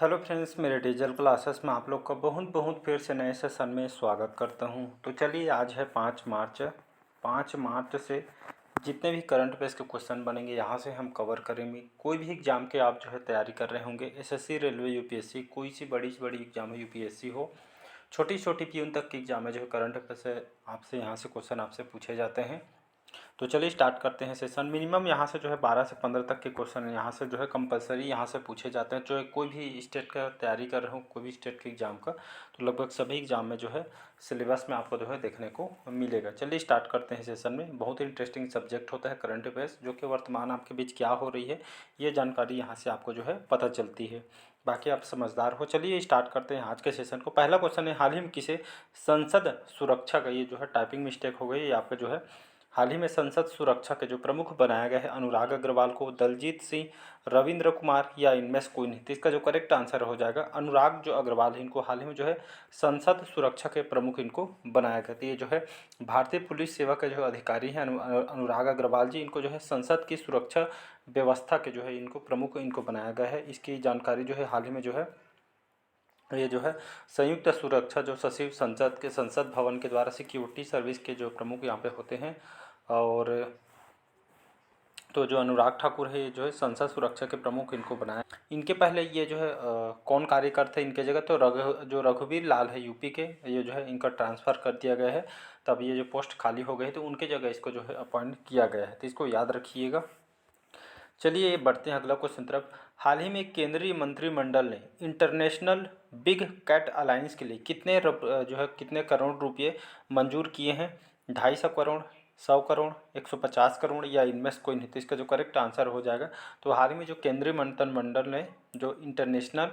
Hello friends, मेरे digital classes में आप लोग का बहुत बहुत फिर से नए सेशन में स्वागत करता हूं। तो चलिए, आज है 5 मार्च। 5 मार्च से जितने भी करंट अफेयर्स के क्वेश्चन बनेंगे यहाँ से हम कवर करेंगे। कोई भी एग्ज़ाम के आप जो है तैयारी कर रहे होंगे, एसएससी, रेलवे, यूपीएससी, कोई सी बड़ी से बड़ी एग्जाम है, यूपीएससी हो, छोटी छोटी प्यून तक की एग्जाम है, जो है करंट अफेयर से आपसे यहाँ से क्वेश्चन आपसे पूछे जाते हैं। तो चलिए स्टार्ट करते हैं सेशन। मिनिमम यहाँ से जो है 12 से 15 तक के क्वेश्चन यहाँ से जो है कंपलसरी यहाँ से पूछे जाते हैं। जो कोई भी स्टेट का तैयारी कर रहे हो, कोई भी स्टेट के एग्ज़ाम का, तो लगभग सभी एग्ज़ाम में जो है सिलेबस में आपको जो है देखने को मिलेगा। चलिए स्टार्ट करते हैं सेशन में। बहुत ही इंटरेस्टिंग सब्जेक्ट होता है करंट अफेयर्स, जो कि वर्तमान आपके बीच क्या हो रही है ये जानकारी यहाँ से आपको जो है पता चलती है। बाकी आप समझदार हो। चलिए स्टार्ट करते हैं आज के सेशन को। पहला क्वेश्चन है, हाल ही में किसे संसद सुरक्षा का, ये जो है टाइपिंग मिस्टेक हो गई, ये आपका जो है हाल ही में संसद सुरक्षा के जो प्रमुख बनाया गया है अनुराग अग्रवाल को, दलजीत सिंह, रविंद्र कुमार या इनमें से कोई नहीं। तो इसका जो करेक्ट आंसर हो जाएगा अनुराग जो अग्रवाल है, इनको हाल ही में जो है संसद सुरक्षा के प्रमुख इनको बनाया गया। तो ये जो है भारतीय पुलिस सेवा के जो अधिकारी हैं अनुराग अग्रवाल जी, इनको जो है संसद की सुरक्षा व्यवस्था के जो है इनको प्रमुख इनको बनाया गया है। इसकी जानकारी जो है हाल ही में जो है ये जो है संयुक्त सुरक्षा जो सचिव संसद भवन के द्वारा सिक्योरिटी सर्विस के जो प्रमुख यहाँ पे होते हैं। और तो जो अनुराग ठाकुर है, ये जो है संसद सुरक्षा के प्रमुख इनको बनाया। इनके पहले ये जो है कौन कार्यकर्ता थे इनके जगह, तो जो रघुवीर लाल है यूपी के, ये जो है इनका ट्रांसफ़र कर दिया गया है। तब ये जो पोस्ट खाली हो गई तो उनके जगह इसको जो है अपॉइंट किया गया है, तो इसको याद रखिएगा। चलिए बढ़ते हैं अगला क्वेश्चन तरफ। हाल ही में केंद्रीय मंत्रिमंडल ने इंटरनेशनल बिग कैट अलायंस के लिए कितने करोड़ रुपए मंजूर किए हैं? 250 करोड़, 100 करोड़, 150 करोड़ या इनमें से कोई नहीं। तो इसका जो करेक्ट आंसर हो जाएगा, तो हाल ही में जो केंद्रीय मंत्रिमंडल ने जो इंटरनेशनल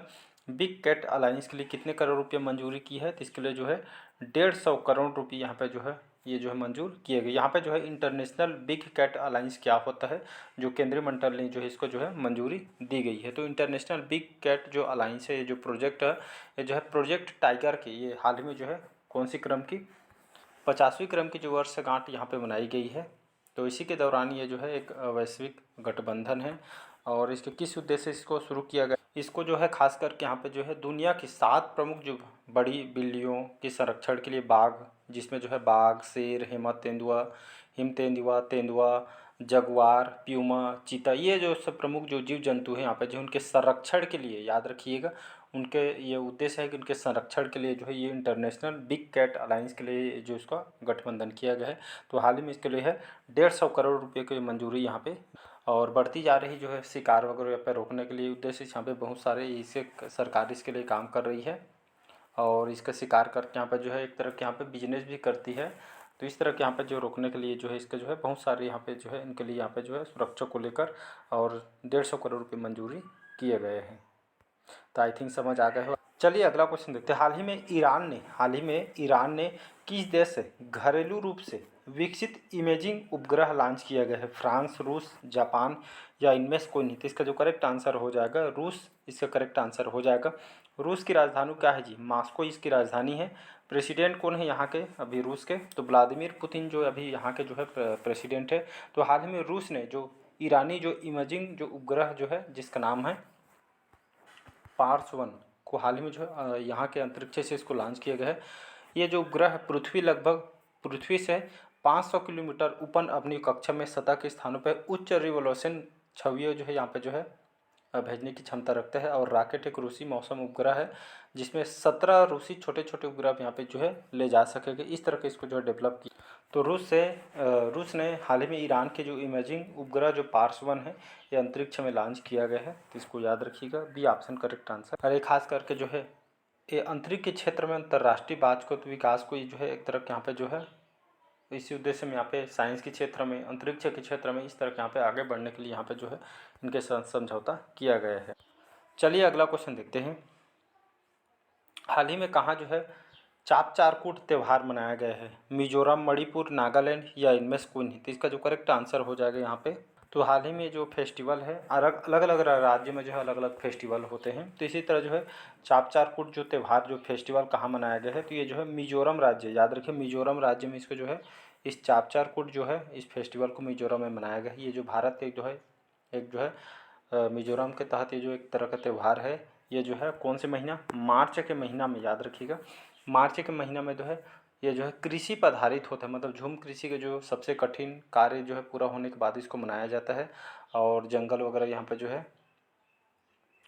बिग कैट अलायंस के लिए कितने करोड़ रुपये मंजूरी की है, तो इसके लिए जो है 150 करोड़ रुपये यहाँ पे जो है ये जो है मंजूर किए गए। यहाँ पे जो है इंटरनेशनल बिग कैट अलायंस क्या होता है, जो केंद्रीय मंत्रिमंडल ने जो है इसको जो है मंजूरी दी गई है। तो इंटरनेशनल बिग कैट जो अलायंस है, ये जो प्रोजेक्ट है, ये जो है प्रोजेक्ट टाइगर की, ये हाल ही में जो है कौन सी क्रम की 50वीं क्रम की जो वर्षगांठ यहाँ पे मनाई गई है। तो इसी के दौरान ये जो है एक वैश्विक गठबंधन है। और इसके किस उद्देश्य से इसको शुरू किया गया, इसको जो है खास करके यहाँ पे जो है दुनिया की 7 प्रमुख जो बड़ी बिल्लियों के संरक्षण के लिए बाघ, जिसमें जो है बाघ, शेर, हिम तेंदुआ, जगुआर, प्यूमा, चीता, ये जो सब प्रमुख जो जीव जंतु हैं यहाँ पे जो उनके संरक्षण के लिए, याद रखिएगा, उनके ये उद्देश्य है कि उनके संरक्षण के लिए जो है ये इंटरनेशनल बिग कैट अलायंस के लिए जो इसका गठबंधन किया गया है। तो हाल ही में इसके लिए है 150 करोड़ रुपये की मंजूरी यहाँ पे। और बढ़ती जा रही जो है शिकार वगैरह पे रोकने के लिए उद्देश्य यहाँ पे बहुत सारे इसे सरकार इसके लिए काम कर रही है। और इसका शिकार करके यहाँ पे जो है एक तरह के यहाँ पे बिजनेस भी करती है। तो इस तरह के यहाँ पे जो रोकने के लिए जो है इसके जो है बहुत सारे यहाँ पे जो है इनके लिए यहाँ पे जो है सुरक्षा को लेकर और 150 करोड़ रुपये मंजूरी किए गए हैं। तो आई थिंक समझ आ गए हो। चलिए अगला क्वेश्चन देखते हैं। हाल ही में ईरान ने किस देश से घरेलू रूप से विकसित इमेजिंग उपग्रह लॉन्च किया गया है? फ्रांस, रूस, जापान या इनमें से कोई नहीं। तो इसका जो करेक्ट आंसर हो जाएगा रूस, इसका करेक्ट आंसर हो जाएगा। रूस की राजधानी क्या है जी? मॉस्को इसकी राजधानी है। प्रेसिडेंट कौन है यहाँ के अभी रूस के? तो व्लादिमीर पुतिन जो अभी यहाँ के जो है प्रेसिडेंट है। तो हाल ही में रूस ने जो ईरानी जो इमेजिंग जो उपग्रह जो है जिसका नाम है पार्स 1 को हाल ही में जो है यहाँ के अंतरिक्ष से इसको लॉन्च किया गया है। ये जो उपग्रह पृथ्वी से 500 किलोमीटर ऊपर अपनी कक्षा में सतह के स्थानों पर उच्च रिवोल्यूशन छवियों जो है यहाँ पे जो है भेजने की क्षमता रखता है। और रॉकेट एक रूसी मौसम उपग्रह है, जिसमें 17 रूसी छोटे छोटे उपग्रह यहाँ पे जो है ले जा सकेंगे। इस तरह के इसको जो है डेवलप किया। तो रूस ने हाल ही में ईरान के जो इमेजिंग उपग्रह जो पार्स 1 है, ये अंतरिक्ष में लॉन्च किया गया है। तो इसको याद रखिएगा, बी ऑप्शन करेक्ट आंसर। और ये खास करके जो है ये अंतरिक्ष के क्षेत्र में अंतर्राष्ट्रीय बातचीत विकास को जो है एक तरह के यहाँ पे जो है इसी उद्देश्य में यहाँ पे साइंस के क्षेत्र में, अंतरिक्ष के क्षेत्र में इस तरह के यहाँ पे आगे बढ़ने के लिए यहाँ पे जो है इनके साथ समझौता किया गया है। चलिए अगला क्वेश्चन देखते हैं। हाल ही में कहाँ जो है चाप चारकूट त्यौहार मनाया गया है? मिजोरम, मणिपुर, नागालैंड या इनमें से कोई नहीं। तो इसका जो करेक्ट आंसर हो जाएगा यहाँ पे, तो हाल ही में जो फेस्टिवल है अलग अलग राज्य में जो है अलग अलग फेस्टिवल होते हैं। तो इसी तरह जो है चाप चारकूट जो त्यौहार जो फेस्टिवल कहाँ मनाया गया है, तो ये जो है मिजोरम राज्य, याद रखिए मिजोरम राज्य में इसको जो है इस चाप चारकूट जो है इस फेस्टिवल को मिजोरम में मनाया गया है। ये जो भारत के जो है एक जो है मिजोरम के तहत ये जो एक तरह का त्यौहार है, ये जो है कौन से महीना, मार्च के महीना में, याद रखिएगा मार्च के महीना में जो है ये जो है कृषि पर आधारित होता है, मतलब झूम कृषि के जो सबसे कठिन कार्य जो है पूरा होने के बाद इसको मनाया जाता है। और जंगल वगैरह यहाँ पे जो है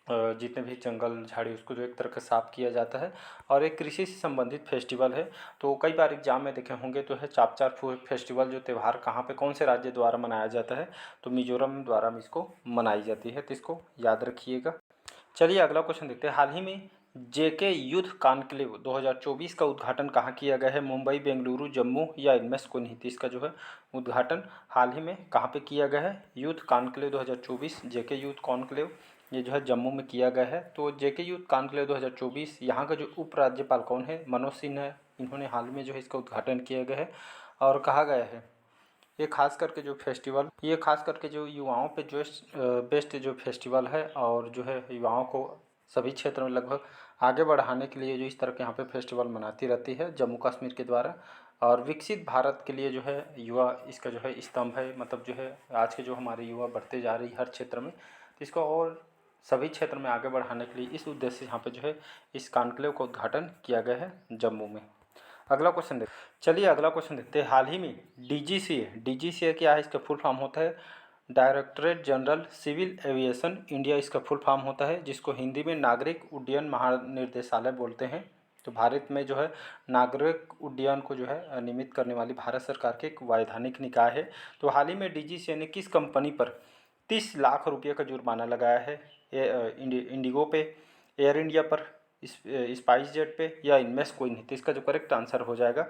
जितने भी जंगल झाड़ी उसको जो एक तरह का साफ़ किया जाता है। और एक कृषि से संबंधित फेस्टिवल है। तो कई बार एग्जाम में देखे होंगे तो है चापचार फेस्टिवल, जो त्यौहार कहाँ पे कौन से राज्य द्वारा मनाया जाता है, तो मिजोरम द्वारा इसको मनाई जाती है, तो इसको याद रखिएगा। चलिए अगला क्वेश्चन देखते हैं। हाल ही में जेके यूथ कॉन्क्लेव 2024 का उद्घाटन कहाँ किया गया है, मुंबई, बेंगलुरु, जम्मू या इनमें से कोई नहीं। तो इसका जो है उद्घाटन हाल ही में कहाँ पे किया गया है, यूथ कॉन्क्लेव 2024 जेके यूथ कॉन्क्लेव, ये जो है जम्मू में किया गया है। तो जेके यूथ कॉन्क्लेव 2024, यहाँ का जो उपराज्यपाल कौन है, मनोज सिन्हा है। इन्होंने हाल में जो है इसका उद्घाटन किया गया है। और कहा गया है ये खास करके जो फेस्टिवल, ये खास करके जो युवाओं पे जो बेस्ट जो फेस्टिवल है, और जो है युवाओं को सभी क्षेत्रों में लगभग आगे बढ़ाने के लिए जो इस तरह के यहाँ पे फेस्टिवल मनाती रहती है जम्मू कश्मीर के द्वारा। और विकसित भारत के लिए जो है युवा इसका जो है स्तंभ है, मतलब जो है आज के जो हमारे युवा बढ़ते जा रही हर क्षेत्र में, तो इसको और सभी क्षेत्र में आगे बढ़ाने के लिए इस उद्देश्य से यहाँ पे जो है इस कॉन्क्लेव का उद्घाटन किया गया है जम्मू में। अगला क्वेश्चन देख चलिए अगला क्वेश्चन देखते हैं। हाल ही में डीजीसीए क्या है, इसका फुल फॉर्म होता है directorate general civil aviation India, इसका फुल फॉर्म होता है, जिसको हिंदी में नागरिक उड्डयन महानिर्देशालय बोलते हैं। तो भारत में जो है नागरिक उड्डयन को जो है नियमित करने वाली भारत सरकार की एक वैधानिक निकाय है। तो हाल ही में डीजीसीए ने किस कंपनी पर 30 लाख रुपये का जुर्माना लगाया है, इंडिगो पे, एयर इंडिया पर, स्पाइस जेट पे या इनमें से कोई नहीं। तो इसका जो करेक्ट आंसर हो जाएगा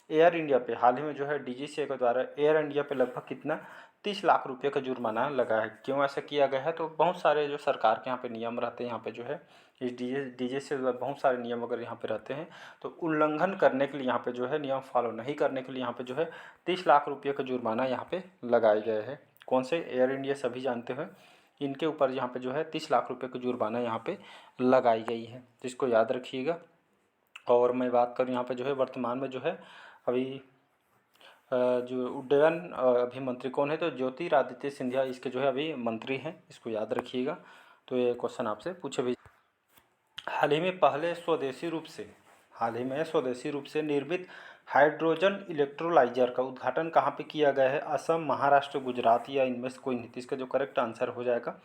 एयर इंडिया पे। हाल ही में जो है डीजीसीए के द्वारा एयर इंडिया पे लगभग कितना 30 लाख रुपये का जुर्माना लगा है। क्यों ऐसा किया गया है, तो बहुत सारे जो सरकार के यहाँ पे नियम रहते हैं, यहाँ पे जो है इस डीजीसीए से बहुत सारे नियम अगर यहाँ पे रहते हैं, तो उल्लंघन करने के लिए यहाँ पे जो है नियम फॉलो नहीं करने के लिए यहाँ पे जो है 30 लाख रुपये का जुर्माना यहाँ पे लगाए गए हैं। कौन से, एयर इंडिया, सभी जानते हैं। इनके ऊपर यहाँ पे जो है 30 लाख रुपये की जुर्माना यहाँ पे लगाई गई है, तो इसको याद रखिएगा। और मैं बात करूँ यहाँ पे जो है वर्तमान में जो है अभी जो उड्डयन अभी मंत्री कौन है, तो ज्योतिरादित्य सिंधिया इसके जो है अभी मंत्री हैं, इसको याद रखिएगा। तो ये क्वेश्चन आपसे पूछे भी। हाल ही में स्वदेशी रूप से निर्मित हाइड्रोजन इलेक्ट्रोलाइजर का उद्घाटन कहाँ पे किया गया है, असम, महाराष्ट्र, गुजरात या इनमें से कोई नहीं। तो इसका जो करेक्ट आंसर हो जाएगा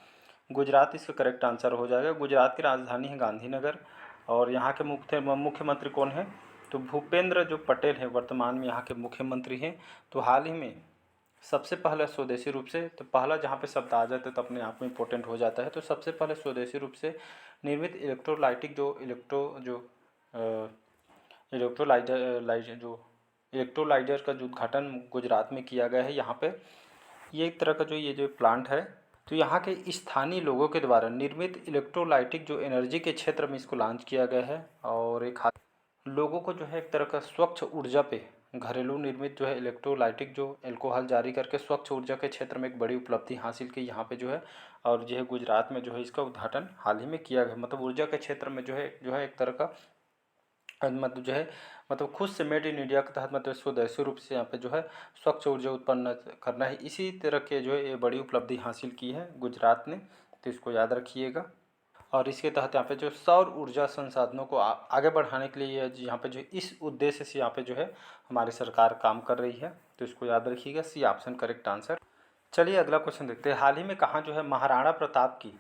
गुजरात, इसका करेक्ट आंसर हो जाएगा। गुजरात की राजधानी है गांधीनगर। और यहाँ के मुख्यमंत्री कौन है, तो भूपेंद्र जो पटेल है वर्तमान में यहाँ के मुख्यमंत्री हैं। तो हाल ही में सबसे पहले स्वदेशी रूप से, तो पहला जहाँ पे शब्द आ जाता है तो अपने आप में इम्पोर्टेंट हो जाता है। तो सबसे पहले स्वदेशी रूप से निर्मित इलेक्ट्रोलाइजर का जो उद्घाटन गुजरात में किया गया है। यहाँ पे ये एक तरह का ये जो प्लांट है, तो यहाँ के स्थानीय लोगों के द्वारा निर्मित इलेक्ट्रोलाइटिक जो एनर्जी के क्षेत्र में इसको लॉन्च किया गया है। और एक लोगों को जो है एक तरह का स्वच्छ ऊर्जा पे घरेलू निर्मित जो है इलेक्ट्रोलाइटिक जो एल्कोहल जारी करके स्वच्छ ऊर्जा के क्षेत्र में एक बड़ी उपलब्धि हासिल की यहाँ पे जो है। और जो है गुजरात में जो है इसका उद्घाटन हाल ही में किया गया, मतलब ऊर्जा के क्षेत्र में जो है एक तरह का मतलब जो है मतलब खुद से मेड इन इंडिया के तहत मतलब स्वदेशी रूप से यहाँ पे जो है स्वच्छ ऊर्जा उत्पन्न करना है। इसी तरह के जो है ये बड़ी उपलब्धि हासिल की है गुजरात ने, तो इसको याद रखिएगा। और इसके तहत यहाँ पे जो सौर ऊर्जा संसाधनों को आगे बढ़ाने के लिए यहाँ पे जो इस उद्देश्य से यहाँ पे जो है हमारी सरकार काम कर रही है, तो इसको याद रखिएगा, सी ऑप्शन करेक्ट आंसर। चलिए अगला क्वेश्चन देखते हैं। हाल ही में कहाँ जो है महाराणा प्रताप की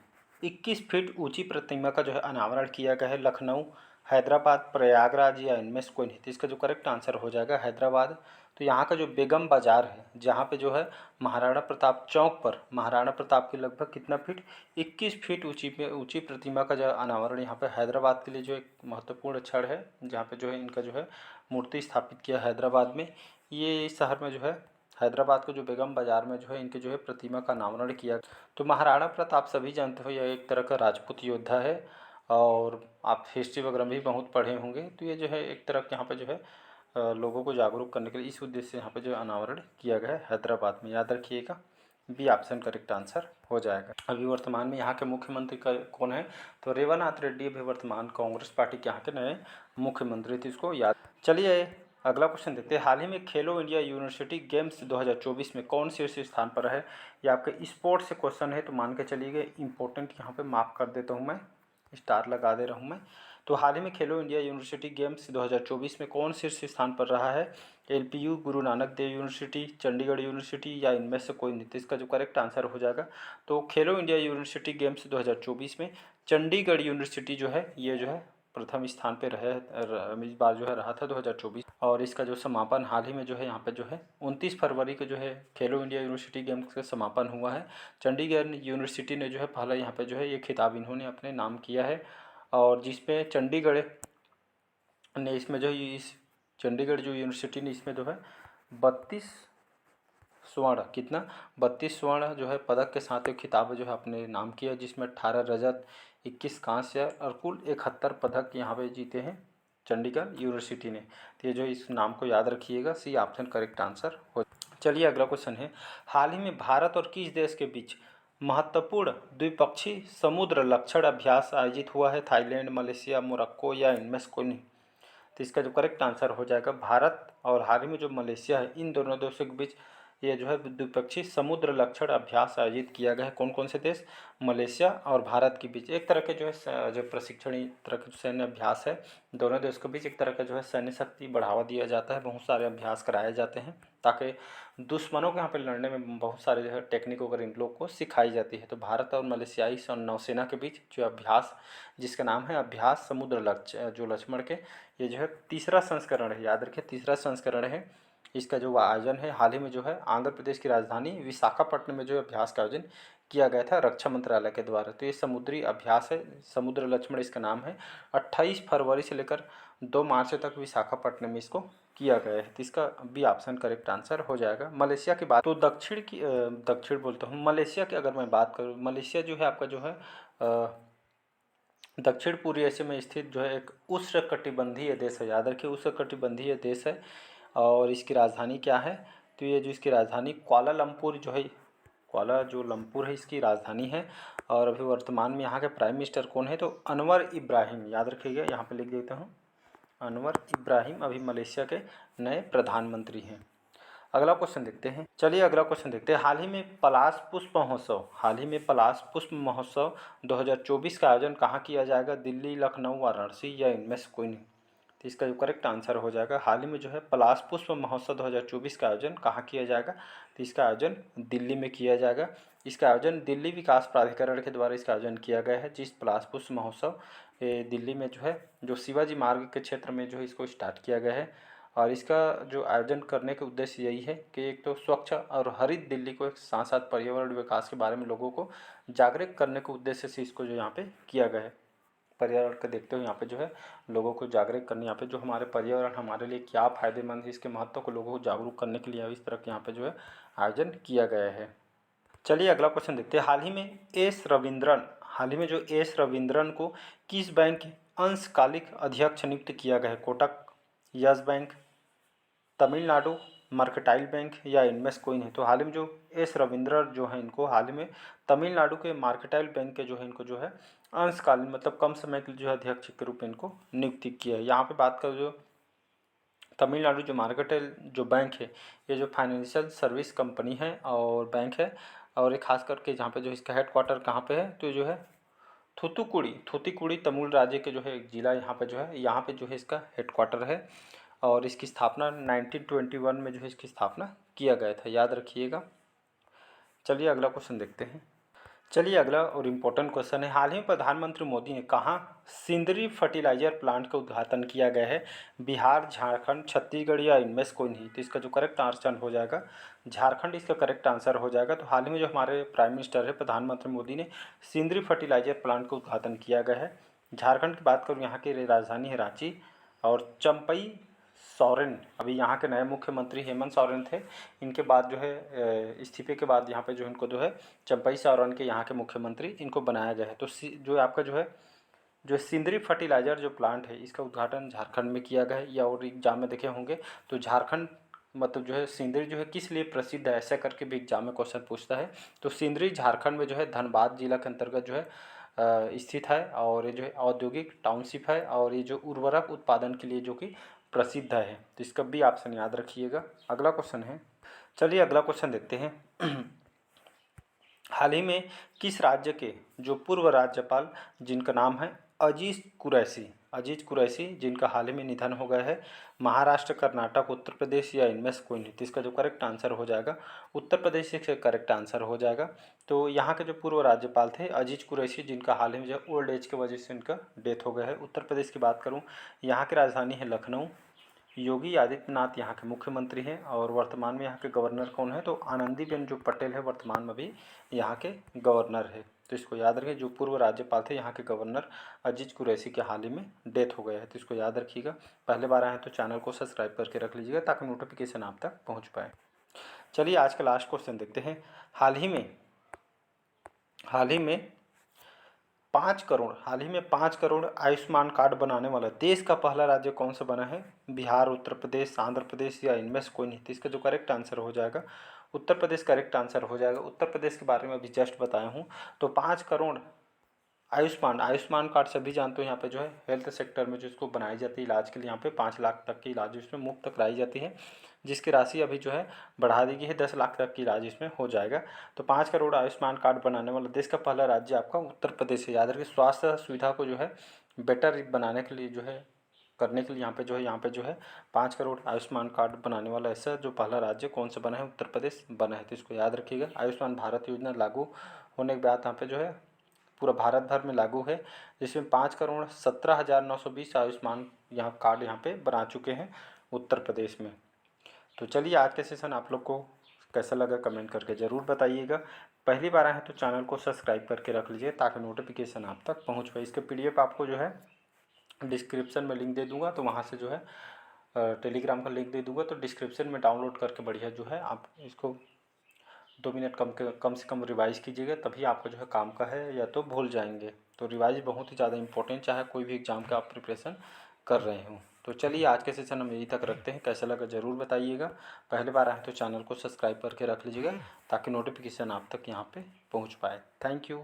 21 फीट ऊंची प्रतिमा का जो है अनावरण किया गया है, लखनऊ, हैदराबाद, प्रयागराज या इनमें से कोई नहीं। तो इसका जो करेक्ट आंसर हो जाएगा हैदराबाद। तो यहाँ का जो बेगम बाज़ार है जहाँ पे जो है महाराणा प्रताप चौक पर महाराणा प्रताप की लगभग कितना फीट 21 फीट ऊंची प्रतिमा का जो अनावरण यहाँ पे हैदराबाद के लिए जो एक महत्वपूर्ण क्षण है, जहाँ पे जो है इनका जो है मूर्ति स्थापित किया हैदराबाद में। ये इस शहर में जो है हैदराबाद के जो बेगम बाज़ार में जो है इनके जो है प्रतिमा का अनावरण किया। तो महाराणा प्रताप सभी जानते हो यह एक तरह का राजपूत योद्धा है, और आप हिस्ट्री वगैरह में भी बहुत पढ़े होंगे। तो ये जो है एक तरह के यहाँ पे जो है लोगों को जागरूक करने के लिए इस उद्देश्य से यहाँ पे जो अनावरण किया गया है हैदराबाद में, याद रखिएगा, बी ऑप्शन करेक्ट आंसर हो जाएगा। अभी वर्तमान में यहाँ के मुख्यमंत्री कौन है, तो रेवानाथ रेड्डी अभी वर्तमान कांग्रेस पार्टी के यहाँ के नए मुख्यमंत्री थे, इसको याद। चलिए अगला क्वेश्चन देखते हैं। हाल ही में खेलो इंडिया यूनिवर्सिटी गेम्स 2024 में कौन शीर्ष स्थान पर है। ये आपके स्पोर्ट्स से क्वेश्चन है, तो मान के चलिए इंपॉर्टेंट यहाँ पे मार्क कर देता हूँ मैं। स्टार लगा दे रहा हूँ मैं। तो हाल ही में खेलो इंडिया यूनिवर्सिटी गेम्स 2024 में कौन शीर्ष स्थान पर रहा है? LPU, Guru Nanak Dev university, Chandigarh university या इनमें से कोई नहीं। तो इसका जो करेक्ट आंसर हो जाएगा, तो खेलो इंडिया यूनिवर्सिटी गेम्स 2024 में चंडीगढ़ यूनिवर्सिटी जो है ये जो है प्रथम स्थान पे रहे, इस बार जो है रहा था 2024। और इसका जो समापन हाल ही में जो है यहाँ पे जो है 29 फरवरी को जो है खेलो इंडिया यूनिवर्सिटी गेम्स का समापन हुआ है। चंडीगढ़ यूनिवर्सिटी ने जो है पहला यहाँ पे जो है ये खिताब इन्होंने अपने नाम किया है, और जिसपे चंडीगढ़ ने इसमें जो इस चंडीगढ़ जो यूनिवर्सिटी ने इसमें जो है 32 स्वर्ण, कितना 32 स्वर्ण जो है पदक के साथ एक खिताब जो है अपने नाम किया, जिसमें 18 रजत, 21 कांस्य और कुल 71 पदक यहाँ पे जीते हैं चंडीगढ़ यूनिवर्सिटी ने। तो ये जो इस नाम को याद रखिएगा, सी ऑप्शन करेक्ट आंसर हो। चलिए अगला क्वेश्चन है, हाल ही में भारत और किस देश के बीच महत्वपूर्ण द्विपक्षीय समुद्र लक्षण अभ्यास आयोजित हुआ है? थाईलैंड, मलेशिया, मोरक्को या इनमें से कोई नहीं। तो इसका जो करेक्ट आंसर हो जाएगा भारत और हाल ही में जो मलेशिया है, इन दोनों देशों के बीच ये जो है द्विपक्षीय समुद्र लक्षण अभ्यास आयोजित किया गया है। कौन कौन से देश? मलेशिया और भारत के बीच एक तरह के जो है जो प्रशिक्षण तरह के सैन्य अभ्यास है, दोनों देशों के बीच एक तरह का जो है सैन्य शक्ति बढ़ावा दिया जाता है। बहुत सारे अभ्यास कराए जाते हैं ताकि दुश्मनों के यहाँ पे लड़ने में बहुत सारे जो है टेक्निक वगैरह इन लोग को सिखाई जाती है। तो भारत और मलेशियाई नौसेना के बीच जो अभ्यास, जिसका नाम है अभ्यास समुद्र लक्ष्य जो लक्ष्मण के, ये जो है तीसरा संस्करण है, याद रखिए तीसरा संस्करण है। इसका जो आयोजन है हाल ही में जो है आंध्र प्रदेश की राजधानी विशाखापट्टनम में जो अभ्यास का आयोजन किया गया था रक्षा मंत्रालय के द्वारा। तो ये समुद्री अभ्यास है, समुद्र लक्ष्मण इसका नाम है। 28 फरवरी से लेकर 2 मार्च तक विशाखापट्टनम में इसको किया गया है। तो इसका बी ऑप्शन करेक्ट आंसर हो जाएगा। मलेशिया की बात तो दक्षिण बोलता हूँ, मलेशिया की अगर मैं बात करूँ, मलेशिया जो है आपका जो है दक्षिण पूर्वी एशिया में स्थित जो है एक उष्णकटिबंधीय देश है, याद रखिए उष्णकटिबंधीय देश है। और इसकी राजधानी क्या है? तो ये जो इसकी राजधानी कुआलालंपुर जो है, कुआला जो लंपुर है इसकी राजधानी है। और अभी वर्तमान में यहाँ के प्राइम मिनिस्टर कौन है? तो अनवर इब्राहिम, याद रखिएगा, यहाँ पे लिख देता हूँ अनवर इब्राहिम अभी मलेशिया के नए प्रधानमंत्री हैं। अगला क्वेश्चन देखते हैं। चलिए अगला क्वेश्चन देखते हैं, हाल ही में पलाश पुष्प महोत्सव 2024 का आयोजन कहाँ किया जाएगा? दिल्ली, लखनऊ, वाराणसी या इनमें से कोई नहीं। तो इसका जो करेक्ट आंसर हो जाएगा, हाल ही में जो है पलाश पुष्प महोत्सव 2024 का आयोजन कहाँ किया जाएगा? तो इसका आयोजन दिल्ली में किया जाएगा। इसका आयोजन दिल्ली विकास प्राधिकरण के द्वारा इसका आयोजन किया गया है। जिस पलाश पुष्प महोत्सव दिल्ली में जो है जो शिवाजी मार्ग के क्षेत्र में जो है इसको स्टार्ट किया गया है। और इसका जो आयोजन करने का उद्देश्य यही है कि एक तो स्वच्छ और हरित दिल्ली को, एक साथ साथ पर्यावरण विकास के बारे में लोगों को जागरूक करने के उद्देश्य से इसको जो यहाँ पे किया गया है। पर्यावरण को देखते हुए यहाँ पे जो है लोगों को जागरूक करने, यहाँ पे जो हमारे पर्यावरण हमारे लिए क्या फ़ायदेमंद है इसके महत्व को लोगों को जागरूक करने के लिए इस तरह के यहाँ पे जो है आयोजन किया गया है। चलिए अगला क्वेश्चन देखते हैं, हाल ही में जो एस रविंद्रन को किस बैंक के अंशकालिक अध्यक्ष नियुक्त किया गया है? Kotak, yes bank, Tamil Nadu mercantile bank या इनमें से कोई नहीं। तो हाल ही में जो एस रविंद्रन जो है इनको हाल ही में तमिलनाडु के मर्केंटाइल बैंक के जो है इनको जो है अंशकालीन मतलब कम समय के लिए जो है अध्यक्ष के रूप में इनको नियुक्ति किया है। यहाँ पे बात करें जो तमिलनाडु जो मर्केंटाइल जो बैंक है, ये जो फाइनेंशियल सर्विस कंपनी है और बैंक है, और ये खास करके जहाँ पे जो इसका हेडक्वार्टर कहाँ पे है? तो जो है थूथुकुड़ी तमिल राज्य के जो है एक जिला यहाँ पे जो है इसका हेडक्वार्टर है। और इसकी स्थापना 1921 में जो है इसकी स्थापना किया गया था, याद रखिएगा। चलिए अगला क्वेश्चन देखते हैं। चलिए अगला और इम्पोर्टेंट क्वेश्चन है, हाल ही में प्रधानमंत्री मोदी ने कहाँ सिंदरी फर्टिलाइजर प्लांट का उद्घाटन किया गया है? बिहार, झारखंड, छत्तीसगढ़ या इनमें से कोई नहीं। तो इसका जो करेक्ट आंसर हो जाएगा झारखंड, इसका करेक्ट आंसर हो जाएगा। तो हाल ही में जो हमारे प्राइम मिनिस्टर है प्रधानमंत्री मोदी ने सिंदरी फर्टिलाइजर प्लांट का उद्घाटन किया गया है। झारखंड की बात करूँ, यहाँ की राजधानी है रांची। और चंपई सोरेन अभी यहाँ के नए मुख्यमंत्री हेमंत सोरेन थे, इनके बाद जो है इस्तीफे के बाद यहाँ पे जो इनको जो है चंपई सोरेन के यहाँ के मुख्यमंत्री इनको बनाया गया है। तो जो आपका जो है जो सिंदरी फर्टिलाइजर जो प्लांट है इसका उद्घाटन झारखंड में किया गया है। या और एग्जाम में देखे होंगे तो झारखंड मतलब जो है सिंदरी जो है किस लिए प्रसिद्ध है, ऐसा करके भी एग्जाम में क्वेश्चन पूछता है। तो सिंदरी झारखंड में जो है धनबाद जिला के अंतर्गत जो है स्थित है, और ये जो है औद्योगिक टाउनशिप है, और ये जो उर्वरक उत्पादन के लिए जो कि प्रसिद्ध है। तो इसका भी ऑप्शन याद रखिएगा। अगला क्वेश्चन है, चलिए अगला क्वेश्चन देखते हैं। हाल ही में किस राज्य के जो पूर्व राज्यपाल जिनका नाम है अजीज कुरैशी जिनका हाल ही में निधन हो गया है, महाराष्ट्र, कर्नाटक, उत्तर प्रदेश या इनमें से कोई नहीं। तो इसका जो करेक्ट आंसर हो जाएगा उत्तर प्रदेश से करेक्ट आंसर हो जाएगा। तो यहाँ के जो पूर्व राज्यपाल थे अजीज कुरैशी, जिनका हाल ही में जो ओल्ड एज की वजह से इनका डेथ हो गया है। उत्तर प्रदेश की बात करूँ, यहाँ की राजधानी है लखनऊ। योगी आदित्यनाथ यहाँ के मुख्यमंत्री हैं और वर्तमान में यहाँ के गवर्नर कौन है, तो आनंदीबेन जो पटेल है वर्तमान में भी यहाँ के गवर्नर है। तो इसको याद रखिए, जो पूर्व राज्यपाल थे यहाँ के गवर्नर अजीज कुरैशी के हाल ही में डेथ हो गया है। तो इसको याद रखिएगा। पहले बार आए हैं तो चैनल को सब्सक्राइब करके रख लीजिएगा ताकि नोटिफिकेशन आप तक पहुँच पाए। चलिए आज का लास्ट क्वेश्चन देखते हैं। हाल ही में 5 करोड़ आयुष्मान कार्ड बनाने वाला देश का पहला राज्य कौन सा बना है? बिहार, उत्तर प्रदेश, आंध्र प्रदेश या इनमें से कोई नहीं। तो इसका जो करेक्ट आंसर हो जाएगा उत्तर प्रदेश करेक्ट आंसर हो जाएगा। उत्तर प्रदेश के बारे में अभी जस्ट बताया हूँ। तो 5 करोड़ आयुष्मान कार्ड सभी जानते हो, यहाँ पे जो है हेल्थ सेक्टर में जो इसको बनाई जाती है इलाज के लिए, यहाँ पे 5 लाख तक की इलाज इसमें मुफ्त कराई जाती है, जिसकी राशि अभी जो है बढ़ा दी गई है, 10 लाख तक की इलाज इसमें हो जाएगा। तो 5 करोड़ आयुष्मान कार्ड बनाने वाला देश का पहला राज्य आपका उत्तर प्रदेश है। याद रखिए, स्वास्थ्य सुविधा को जो है बेटर बनाने के लिए जो है करने के लिए यहाँ पे जो है 5 करोड़ आयुष्मान कार्ड बनाने वाला ऐसा जो पहला राज्य कौन सा बना है, उत्तर प्रदेश बना है। तो इसको याद रखिएगा। आयुष्मान भारत योजना लागू होने के बाद यहाँ पे जो है पूरा भारत भर में लागू है, जिसमें 5,17,920 आयुष्मान यहाँ कार्ड यहाँ पे बना चुके हैं उत्तर प्रदेश में। तो चलिए आज के सेशन आप लोग को कैसा लगा कमेंट करके ज़रूर बताइएगा। पहली बार आए हैं तो चैनल को सब्सक्राइब करके रख लीजिए ताकि नोटिफिकेशन आप तक पहुँच पाए। इसके PDF आपको जो है डिस्क्रिप्शन में लिंक दे दूँगा, तो वहाँ से जो है टेलीग्राम का लिंक दे दूँगा, तो डिस्क्रिप्शन में डाउनलोड करके बढ़िया जो है आप इसको 2 मिनट कम से कम रिवाइज़ कीजिएगा, तभी आपका जो है काम का है, या तो भूल जाएंगे। तो रिवाइज़ बहुत ही ज़्यादा इंपॉर्टेंट, चाहे कोई भी एग्ज़ाम का आप प्रिपरेशन कर रहे हो। तो चलिए आज के सेशन हम यहीं तक रखते हैं। कैसा लगा ज़रूर बताइएगा। पहली बार आए तो चैनल को सब्सक्राइब करके रख लीजिएगा ताकि नोटिफिकेशन आप तक यहाँ पे पहुँच पाए। Thank you.